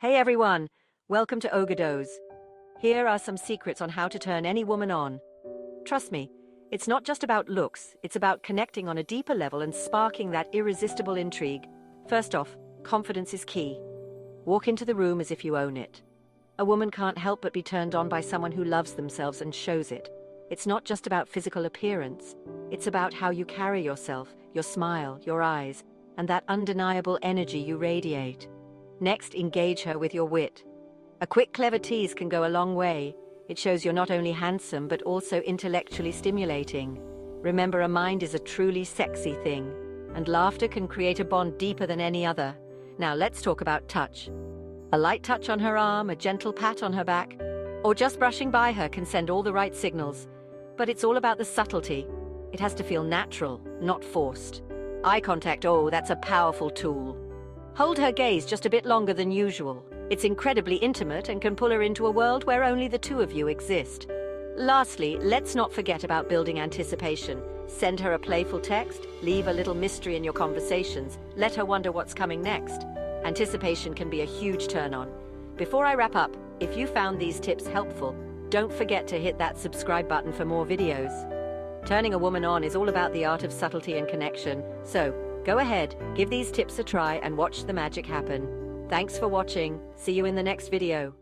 Hey everyone, welcome to Ogedose. Here are some secrets on how to turn any woman on. Trust me, it's not just about looks, it's about connecting on a deeper level and sparking that irresistible intrigue. First off, confidence is key. Walk into the room as if you own it. A woman can't help but be turned on by someone who loves themselves and shows it. It's not just about physical appearance, it's about how you carry yourself, your smile, your eyes, and that undeniable energy you radiate. Next, engage her with your wit. A quick, clever tease can go a long way. It shows you're not only handsome, but also intellectually stimulating. Remember, a mind is a truly sexy thing, and laughter can create a bond deeper than any other. Now let's talk about touch. A light touch on her arm, a gentle pat on her back, or just brushing by her can send all the right signals. But it's all about the subtlety. It has to feel natural, not forced. Eye contact, oh, that's a powerful tool. Hold her gaze just a bit longer than usual. It's incredibly intimate and can pull her into a world where only the two of you exist. Lastly, let's not forget about building anticipation. Send her a playful text, leave a little mystery in your conversations, let her wonder what's coming next. Anticipation can be a huge turn-on. Before I wrap up, if you found these tips helpful, don't forget to hit that subscribe button for more videos. Turning a woman on is all about the art of subtlety and connection, so go ahead, give these tips a try and watch the magic happen. Thanks for watching. See you in the next video.